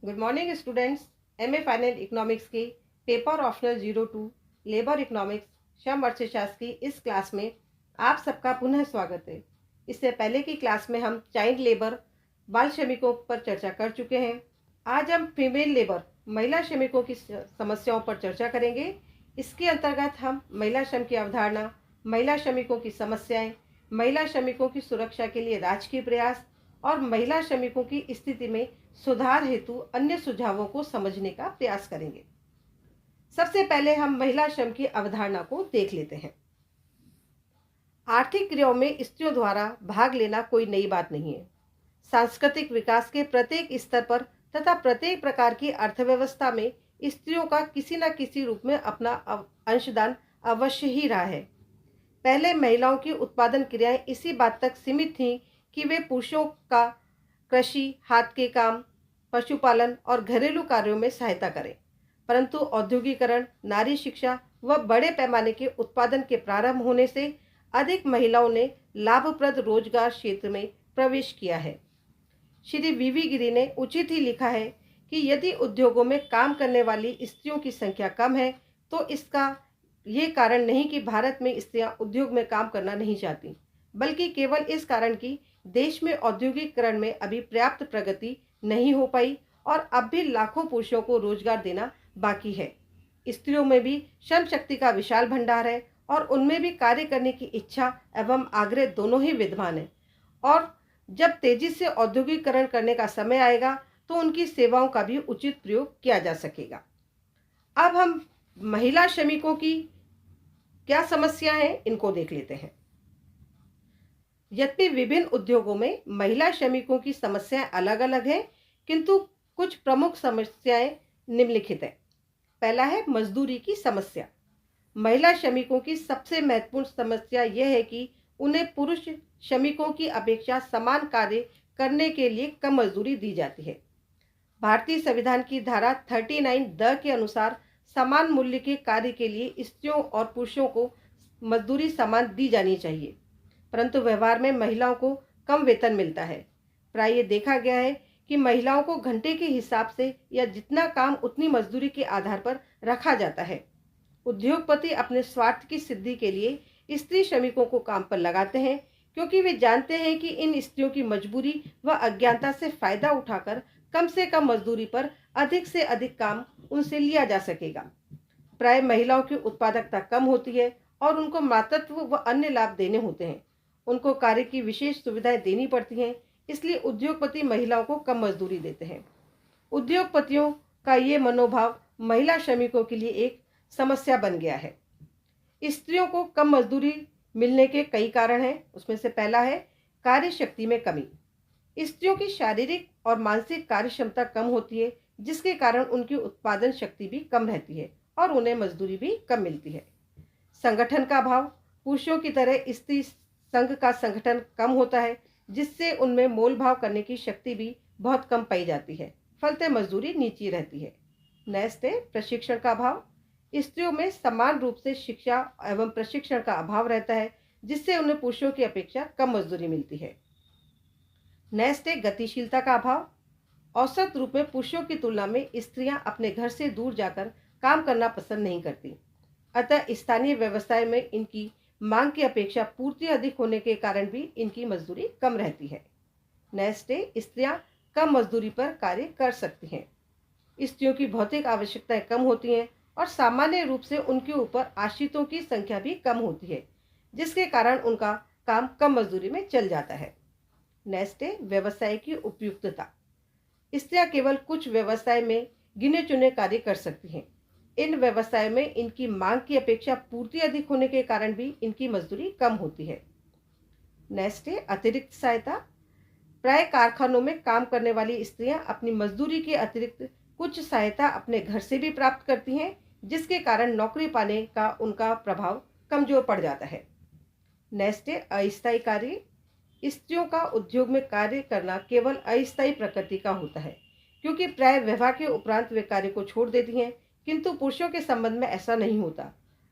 Good morning students. MA final economics के paper optional 02 labour economics श्रम अर्थशास्त्र की इस क्लास में आप सबका पुनः स्वागत है। इससे पहले की क्लास में हम चाइल्ड लेबर बाल श्रमिकों पर चर्चा कर चुके हैं। आज हम फीमेल लेबर महिला श्रमिकों की समस्याओं पर चर्चा करेंगे। इसके अंतर्गत हम महिला श्रम की अवधारणा, महिला श्रमिकों की समस्याएं, महिला श्रमिकों की सुरक्षा के लिए राजकीय प्रयास और महिला श्रमिकों की स्थिति में सुधार हेतु अन्य सुझावों को समझने का प्रयास करेंगे। सबसे पहले हम महिला श्रम की अवधारणा को देख लेते हैं। आर्थिक क्रियाओं में स्त्रियों द्वारा भाग लेना कोई नई बात नहीं है। सांस्कृतिक विकास के प्रत्येक स्तर पर तथा प्रत्येक प्रकार की अर्थव्यवस्था में स्त्रियों का किसी न किसी रूप में अपना अंशदान अवश्य ही रहा है। पहले महिलाओं की उत्पादन क्रियाएं इसी बात तक सीमित थीं कि वे पुरुषों का कृषि, हाथ के काम, पशुपालन और घरेलू कार्यों में सहायता करें। परंतु औद्योगिकरण, नारी शिक्षा व बड़े पैमाने के उत्पादन के प्रारंभ होने से अधिक महिलाओं ने लाभप्रद रोजगार क्षेत्र में प्रवेश किया है। श्री वीवी गिरी ने उचित ही लिखा है कि यदि उद्योगों में काम करने वाली स्त्रियों की संख्या कम है तो इसका ये कारण नहीं कि भारत में स्त्रियां उद्योग में काम करना नहीं चाहती, बल्कि केवल इस कारण कि देश में औद्योगिकरण में अभी पर्याप्त प्रगति नहीं हो पाई और अब भी लाखों पुरुषों को रोजगार देना बाकी है। स्त्रियों में भी श्रम शक्ति का विशाल भंडार है और उनमें भी कार्य करने की इच्छा एवं आग्रह दोनों ही विद्यमान है और जब तेजी से औद्योगिकरण करने का समय आएगा तो उनकी सेवाओं का भी उचित प्रयोग किया जा सकेगा। अब हम महिला श्रमिकों की क्या समस्या है इनको देख लेते हैं। यद्यपि विभिन्न उद्योगों में महिला श्रमिकों की समस्याएं अलग अलग हैं, किंतु कुछ प्रमुख समस्याएं निम्नलिखित हैं। पहला है मजदूरी की समस्या। महिला श्रमिकों की सबसे महत्वपूर्ण समस्या यह है कि उन्हें पुरुष श्रमिकों की अपेक्षा समान कार्य करने के लिए कम मजदूरी दी जाती है। भारतीय संविधान की धारा 39 द के अनुसार समान मूल्य के कार्य के लिए स्त्रियों और पुरुषों को मजदूरी समान दी जानी चाहिए, परंतु व्यवहार में महिलाओं को कम वेतन मिलता है। प्राय ये देखा गया है कि महिलाओं को घंटे के हिसाब से या जितना काम उतनी मजदूरी के आधार पर रखा जाता है। उद्योगपति अपने स्वार्थ की सिद्धि के लिए स्त्री श्रमिकों को काम पर लगाते हैं, क्योंकि वे जानते हैं कि इन स्त्रियों की मजबूरी व अज्ञानता से फायदा उठाकर कम से कम मजदूरी पर अधिक से अधिक काम उनसे लिया जा सकेगा। प्राय महिलाओं की उत्पादकता कम होती है और उनको मातृत्व व अन्य लाभ देने होते हैं। उनको कार्य की विशेष सुविधाएं देनी पड़ती हैं, इसलिए उद्योगपति महिलाओं को कम मजदूरी देते हैं। उद्योगपतियों का ये मनोभाव महिला श्रमिकों के लिए एक समस्या बन गया है। स्त्रियों को कम मजदूरी मिलने के कई कारण हैं। उसमें से पहला है कार्य शक्ति में कमी। स्त्रियों की शारीरिक और मानसिक कार्य क्षमता कम होती है, जिसके कारण उनकी उत्पादन शक्ति भी कम रहती है और उन्हें मजदूरी भी कम मिलती है। संगठन का अभाव। पुरुषों की तरह स्त्री संघ का संगठन कम होता है, जिससे उनमें मोल भाव करने की शक्ति भी बहुत कम पाई जाती है, फलते मजदूरी नीची रहती है। नेक्स्ट है प्रशिक्षण का अभाव। स्त्रियों में समान रूप से शिक्षा एवं प्रशिक्षण का अभाव रहता है, जिससे उन्हें पुरुषों की अपेक्षा कम मजदूरी मिलती है। नेक्स्ट है गतिशीलता का अभाव। औसत रूप में पुरुषों की तुलना में स्त्रियां अपने घर से दूर जाकर काम करना पसंद नहीं करती, अतः स्थानीय व्यवसाय में इनकी मांग की अपेक्षा पूर्ति अधिक होने के कारण भी इनकी मजदूरी कम रहती है। नेक्स्ट है स्त्रियां कम मजदूरी पर कार्य कर सकती हैं। स्त्रियों की भौतिक आवश्यकताएं कम होती हैं और सामान्य रूप से उनके ऊपर आश्रितों की संख्या भी कम होती है, जिसके कारण उनका काम कम मजदूरी में चल जाता है। नेक्स्ट है व्यवसाय की उपयुक्तता। स्त्रियां केवल कुछ व्यवसाय में गिने चुने कार्य कर सकती हैं। इन व्यवसाय में इनकी मांग की अपेक्षा पूर्ति अधिक होने के कारण भी इनकी मजदूरी कम होती है। नेक्स्ट है अतिरिक्त सहायता। प्राय कारखानों में काम करने वाली स्त्रियां अपनी मजदूरी के अतिरिक्त कुछ सहायता अपने घर से भी प्राप्त करती हैं, जिसके कारण नौकरी पाने का उनका प्रभाव कमजोर पड़ जाता है। नेक्स्ट है अस्थायी कार्य। स्त्रियों का उद्योग में कार्य करना केवल अस्थायी प्रकृति का होता है, क्योंकि प्राय विवाह के उपरांत वे कार्य को छोड़ देती हैं, किंतु पुरुषों के संबंध में ऐसा नहीं होता।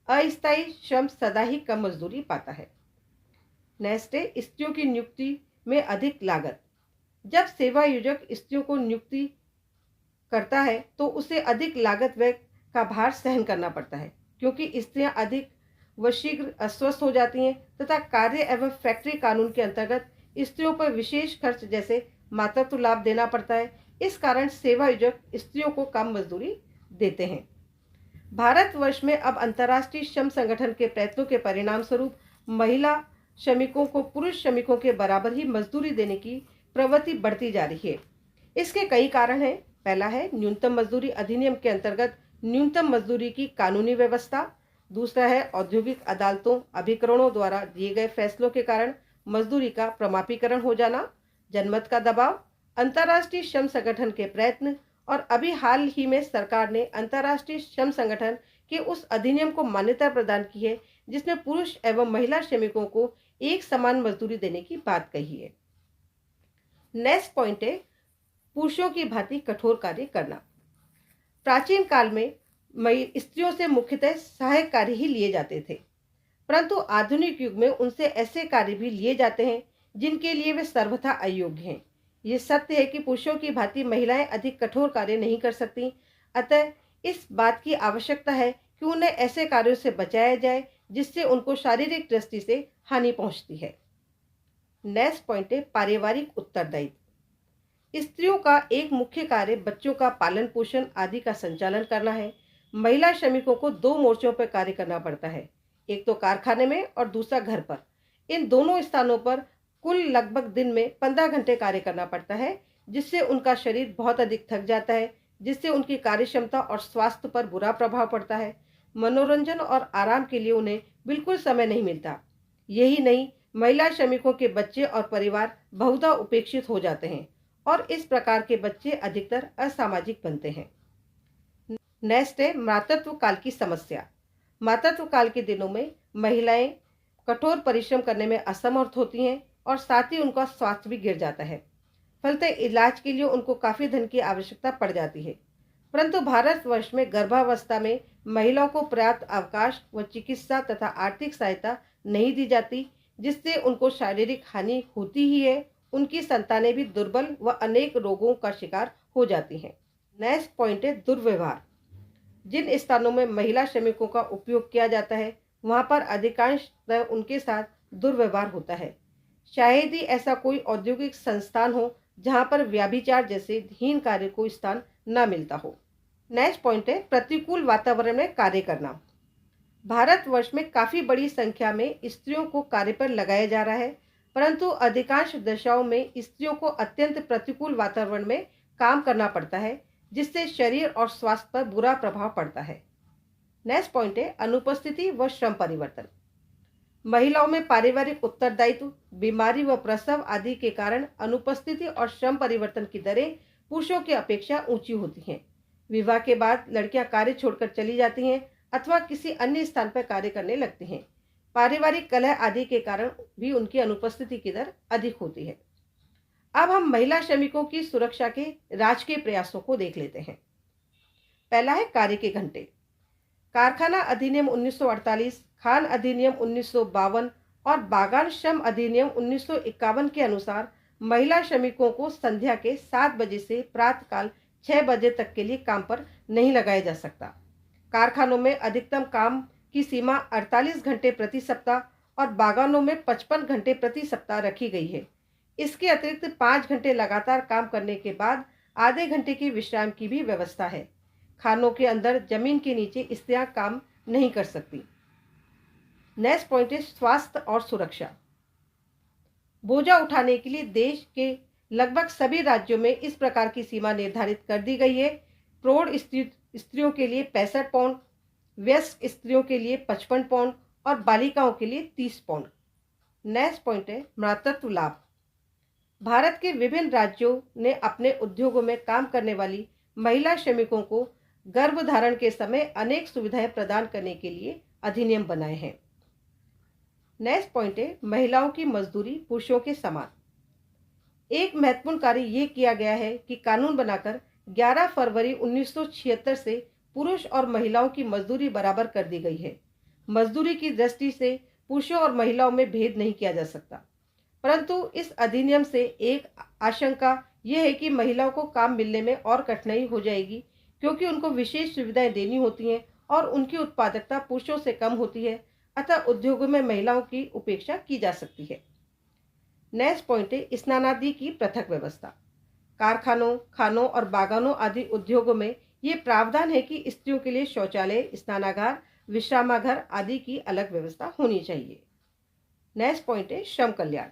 अस्थायी श्रम सदा ही कम मजदूरी पाता है। नेक्स्ट है स्त्रियों की नियुक्ति में अधिक लागत। जब सेवा योजक स्त्रियों को नियुक्ति करता है तो उसे अधिक लागत व्यय का भार सहन करना पड़ता है, क्योंकि स्त्रियां अधिक व शीघ्र अस्वस्थ हो जाती हैं तथा कार्य एवं फैक्ट्री कानून के अंतर्गत स्त्रियों पर विशेष खर्च जैसे मातृत्व लाभ देना पड़ता है। इस कारण सेवा योजक स्त्रियों को कम मजदूरी देते हैं। भारतवर्ष में अब अंतर्राष्ट्रीय श्रम संगठन के प्रयत्नों के परिणाम स्वरूप महिला श्रमिकों को पुरुष श्रमिकों के बराबर ही मजदूरी देने की प्रवृत्ति बढ़ती जा रही है। इसके कई कारण हैं। पहला है न्यूनतम मजदूरी अधिनियम के अंतर्गत न्यूनतम मजदूरी की कानूनी व्यवस्था। दूसरा है औद्योगिक अदालतों अभिकरणों द्वारा दिए गए फैसलों के कारण मजदूरी का प्रमापीकरण हो जाना, जनमत का दबाव, अंतर्राष्ट्रीय श्रम संगठन के प्रयत्न और अभी हाल ही में सरकार ने अंतर्राष्ट्रीय श्रम संगठन के उस अधिनियम को मान्यता प्रदान की है जिसमें पुरुष एवं महिला श्रमिकों को एक समान मजदूरी देने की बात कही है। नेक्स्ट पॉइंट है पुरुषों की भांति कठोर कार्य करना। प्राचीन काल में स्त्रियों से मुख्यतः सहायक कार्य ही लिए जाते थे, परंतु आधुनिक युग में उनसे ऐसे कार्य भी लिए जाते हैं जिनके लिए वे सर्वथा अयोग्य हैं। ये सत्य है कि पुरुषों की भांति महिलाएं अधिक कठोर कार्य नहीं कर सकती, अतः इस बात की आवश्यकता है कि उन्हें ऐसे कार्यों से बचाया जाए जिससे उनको शारीरिक दृष्टि से हानि पहुंचती है। नेक्स्ट पॉइंट है पारिवारिक उत्तरदायित्व। स्त्रियों का एक मुख्य कार्य बच्चों का पालन पोषण आदि का संचालन करना है। महिला श्रमिकों को दो मोर्चों पर कार्य करना पड़ता है, एक तो कारखाने में और दूसरा घर पर। इन दोनों स्थानों पर कुल लगभग दिन में 15 घंटे कार्य करना पड़ता है, जिससे उनका शरीर बहुत अधिक थक जाता है, जिससे उनकी कार्यक्षमता और स्वास्थ्य पर बुरा प्रभाव पड़ता है। मनोरंजन और आराम के लिए उन्हें बिल्कुल समय नहीं मिलता। यही नहीं, महिला श्रमिकों के बच्चे और परिवार बहुधा उपेक्षित हो जाते हैं और इस प्रकार के बच्चे अधिकतर असामाजिक बनते हैं। नेक्स्ट है मातृत्व काल की समस्या। मातृत्व काल के दिनों में महिलाएं कठोर परिश्रम करने में असमर्थ होती हैं और साथ ही उनका स्वास्थ्य भी गिर जाता है। फलतः इलाज के लिए उनको काफ़ी धन की आवश्यकता पड़ जाती है। परंतु भारतवर्ष में गर्भावस्था में महिलाओं को पर्याप्त अवकाश व चिकित्सा तथा आर्थिक सहायता नहीं दी जाती, जिससे उनको शारीरिक हानि होती ही है, उनकी संतानें भी दुर्बल व अनेक रोगों का शिकार हो जाती हैं। नेक्स्ट पॉइंट है दुर्व्यवहार। जिन स्थानों में महिला श्रमिकों का उपयोग किया जाता है वहाँ पर अधिकांशतः उनके साथ दुर्व्यवहार होता है। शायद ही ऐसा कोई औद्योगिक संस्थान हो जहाँ पर व्यभिचार जैसे हीन कार्य को स्थान न मिलता हो। नेक्स्ट पॉइंट है प्रतिकूल वातावरण में कार्य करना। भारतवर्ष में काफ़ी बड़ी संख्या में स्त्रियों को कार्य पर लगाया जा रहा है, परंतु अधिकांश दशाओं में स्त्रियों को अत्यंत प्रतिकूल वातावरण में काम करना पड़ता है, जिससे शरीर और स्वास्थ्य पर बुरा प्रभाव पड़ता है। नेक्स्ट पॉइंट है अनुपस्थिति व श्रम परिवर्तन। महिलाओं में पारिवारिक उत्तरदायित्व, बीमारी व प्रसव आदि के कारण अनुपस्थिति और श्रम परिवर्तन की दरें पुरुषों की अपेक्षा ऊंची होती हैं। विवाह के बाद लड़कियां कार्य छोड़कर चली जाती हैं अथवा किसी अन्य स्थान पर कार्य करने लगती हैं। पारिवारिक कलह आदि के कारण भी उनकी अनुपस्थिति की दर अधिक होती है। अब हम महिला श्रमिकों की सुरक्षा के राजकीय प्रयासों को देख लेते हैं। पहला है कार्य के घंटे। कारखाना अधिनियम 1948, खान अधिनियम 1952 और बागान श्रम अधिनियम 1951 के अनुसार महिला श्रमिकों को संध्या के 7 बजे से प्रातःकाल 6 बजे तक के लिए काम पर नहीं लगाया जा सकता। कारखानों में अधिकतम काम की सीमा 48 घंटे प्रति सप्ताह और बागानों में 55 घंटे प्रति सप्ताह रखी गई है। इसके अतिरिक्त 5 घंटे लगातार काम करने के बाद आधे घंटे की विश्राम की भी व्यवस्था है। खानों के अंदर जमीन के नीचे स्त्रियां काम नहीं कर सकती। नेक्स्ट पॉइंट है स्वास्थ्य और सुरक्षा। बोझा उठाने के लिए देश के लगभग सभी राज्यों में इस प्रकार की सीमा निर्धारित कर दी गई है। प्रौढ़ स्त्रियों के लिए 65 पाउंड, वयस्क स्त्रियों के लिए 55 पाउंड और बालिकाओं के लिए 30 पाउंड। नेक्स्ट पॉइंट है मातृत्व लाभ। भारत के विभिन्न राज्यों ने अपने उद्योगों में काम करने वाली महिला श्रमिकों को गर्भधारण के समय अनेक सुविधाएं प्रदान करने के लिए अधिनियम बनाए हैं। नेक्स्ट पॉइंट है महिलाओं की मजदूरी पुरुषों के समान। एक महत्वपूर्ण कार्य यह किया गया है कि कानून बनाकर 11 फरवरी 1976 से पुरुष और महिलाओं की मजदूरी बराबर कर दी गई है। मजदूरी की दृष्टि से पुरुषों और महिलाओं में भेद नहीं किया जा सकता, परंतु इस अधिनियम से एक आशंका यह है कि महिलाओं को काम मिलने में और कठिनाई हो जाएगी, क्योंकि उनको विशेष सुविधाएं देनी होती हैं और उनकी उत्पादकता पुरुषों से कम होती है। अतः उद्योगों में महिलाओं की उपेक्षा की जा सकती है। नेक्स्ट पॉइंट है स्नानादि की पृथक व्यवस्था। कारखानों, खानों और बागानों आदि उद्योगों में ये प्रावधान है कि स्त्रियों के लिए शौचालय, स्नानागार, विश्रामागार आदि की अलग व्यवस्था होनी चाहिए। नेक्स्ट पॉइंट है श्रम कल्याण।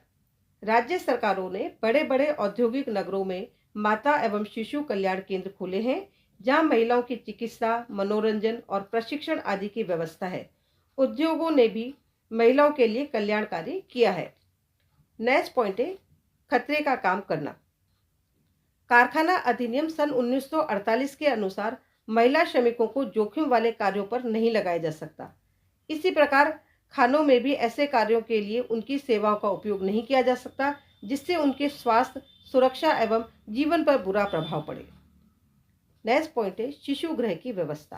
राज्य सरकारों ने बड़े बड़े औद्योगिक नगरों में माता एवं शिशु कल्याण केंद्र खोले हैं, जहां महिलाओं की चिकित्सा, मनोरंजन और प्रशिक्षण आदि की व्यवस्था है। उद्योगों ने भी महिलाओं के लिए कल्याणकारी किया है। नेक्स्ट पॉइंट है खतरे का काम करना। कारखाना अधिनियम सन 1948 के अनुसार महिला श्रमिकों को जोखिम वाले कार्यों पर नहीं लगाया जा सकता। इसी प्रकार खानों में भी ऐसे कार्यों के लिए उनकी सेवाओं का उपयोग नहीं किया जा सकता जिससे उनके स्वास्थ्य, सुरक्षा एवं जीवन पर बुरा प्रभाव पड़े। नेक्स्ट पॉइंट है शिशु गृह की व्यवस्था।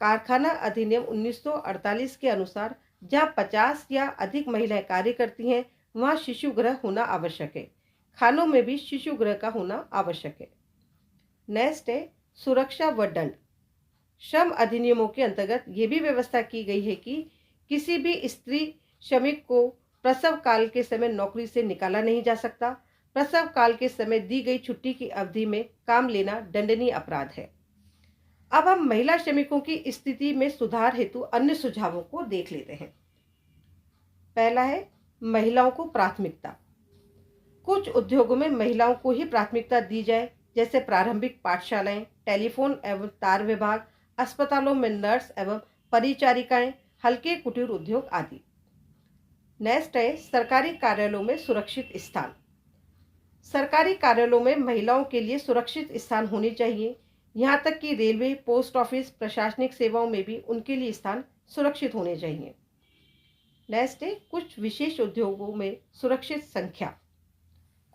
कारखाना अधिनियम 1948 के अनुसार जहां 50 या अधिक महिलाएं कार्य करती हैं, वहां शिशु गृह होना आवश्यक है। खानों में भी शिशु गृह का होना आवश्यक है। नेक्स्ट है सुरक्षा व दंड। श्रम अधिनियमों के अंतर्गत ये भी व्यवस्था की गई है कि किसी भी स्त्री श्रमिक को प्रसव काल के समय नौकरी से निकाला नहीं जा सकता। प्रसव काल के समय दी गई छुट्टी की अवधि में काम लेना दंडनीय अपराध है। अब हम महिला श्रमिकों की स्थिति में सुधार हेतु अन्य सुझावों को देख लेते हैं। पहला है महिलाओं को प्राथमिकता। कुछ उद्योगों में महिलाओं को ही प्राथमिकता दी जाए, जैसे प्रारंभिक पाठशालाएं, टेलीफोन एवं तार विभाग, अस्पतालों में नर्स एवं परिचारिकाएं, हल्के कुटीर उद्योग आदि। नेक्स्ट है सरकारी कार्यालयों में सुरक्षित स्थान। सरकारी कार्यालयों में महिलाओं के लिए सुरक्षित स्थान होने चाहिए। यहाँ तक कि रेलवे, पोस्ट ऑफिस, प्रशासनिक सेवाओं में भी उनके लिए स्थान सुरक्षित होने चाहिए। नेक्स्ट है कुछ विशेष उद्योगों में सुरक्षित संख्या।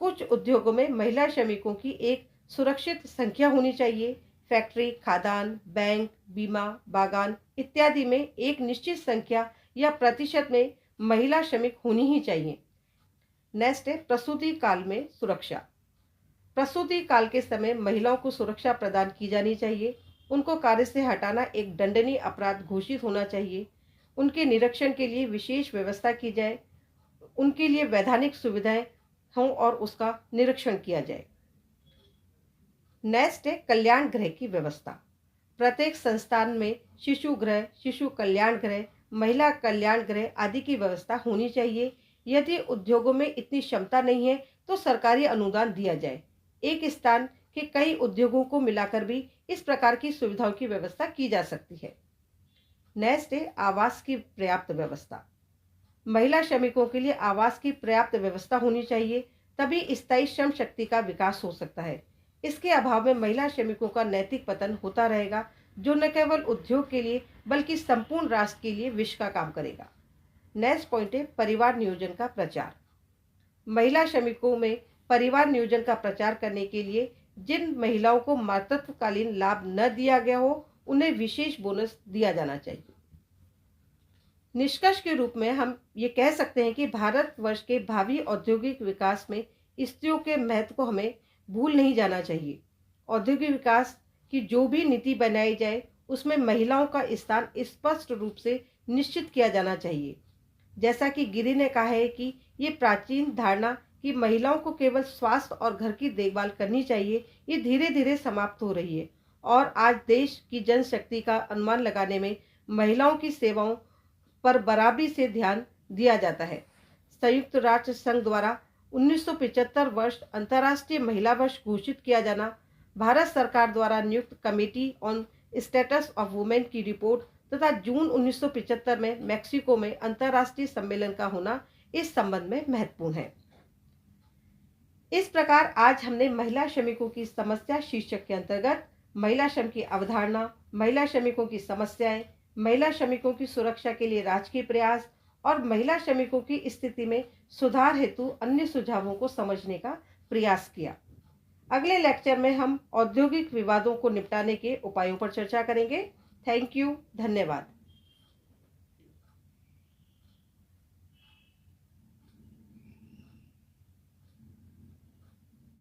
कुछ उद्योगों में महिला श्रमिकों की एक सुरक्षित संख्या होनी चाहिए। फैक्ट्री, खादान, बैंक, बीमा, बागान इत्यादि में एक निश्चित संख्या या प्रतिशत में महिला श्रमिक होनी ही चाहिए। नेक्स्ट है प्रसूति काल में सुरक्षा। प्रसूति काल के समय महिलाओं को सुरक्षा प्रदान की जानी चाहिए। उनको कार्य से हटाना एक दंडनीय अपराध घोषित होना चाहिए। उनके निरीक्षण के लिए विशेष व्यवस्था की जाए। उनके लिए वैधानिक सुविधाएं हों और उसका निरीक्षण किया जाए। नेक्स्ट है कल्याण गृह की व्यवस्था। प्रत्येक संस्थान में शिशु गृह, शिशु कल्याण गृह, महिला कल्याण गृह आदि की व्यवस्था होनी चाहिए। यदि उद्योगों में इतनी क्षमता नहीं है तो सरकारी अनुदान दिया जाए। एक स्थान के कई उद्योगों को मिलाकर भी इस प्रकार की सुविधाओं की व्यवस्था की जा सकती है। नेक्स्ट है आवास की पर्याप्त व्यवस्था। महिला श्रमिकों के लिए आवास की पर्याप्त व्यवस्था होनी चाहिए, तभी स्थायी श्रम शक्ति का विकास हो सकता है। इसके अभाव में महिला श्रमिकों का नैतिक पतन होता रहेगा, जो न केवल उद्योग के लिए बल्कि संपूर्ण राष्ट्र के लिए विष का काम करेगा। नेक्स्ट पॉइंट है परिवार नियोजन का प्रचार। महिला श्रमिकों में परिवार नियोजन का प्रचार करने के लिए जिन महिलाओं को मातृत्वकालीन लाभ न दिया गया हो, उन्हें विशेष बोनस दिया जाना चाहिए। निष्कर्ष के रूप में हम ये कह सकते हैं कि भारतवर्ष के भावी औद्योगिक विकास में स्त्रियों के महत्व को हमें भूल नहीं जाना चाहिए। औद्योगिक विकास की जो भी नीति बनाई जाए, उसमें महिलाओं का स्थान स्पष्ट रूप से निश्चित किया जाना चाहिए। जैसा कि गिरी ने कहा है कि ये प्राचीन धारणा कि महिलाओं को केवल स्वास्थ्य और घर की देखभाल करनी चाहिए, ये धीरे धीरे समाप्त हो रही है और आज देश की जनशक्ति का अनुमान लगाने में महिलाओं की सेवाओं पर बराबरी से ध्यान दिया जाता है। संयुक्त राष्ट्र संघ द्वारा 1975 वर्ष अंतर्राष्ट्रीय महिला वर्ष घोषित किया जाना, भारत सरकार द्वारा नियुक्त committee on status of women की रिपोर्ट तथा जून 1975 में मैक्सिको में अंतर्राष्ट्रीय सम्मेलन का होना इस संबंध में महत्वपूर्ण है। इस प्रकार आज हमने महिला श्रमिकों की समस्या शीर्षक के अंतर्गत महिला श्रम की अवधारणा, महिला श्रमिकों की समस्याएं, महिला श्रमिकों की सुरक्षा के लिए राजकीय प्रयास और महिला श्रमिकों की स्थिति में सुधार हेतु अन्य सुझावों को समझने का प्रयास किया। अगले लेक्चर में हम औद्योगिक विवादों को निपटाने के उपायों पर चर्चा करेंगे। थैंक यू, धन्यवाद।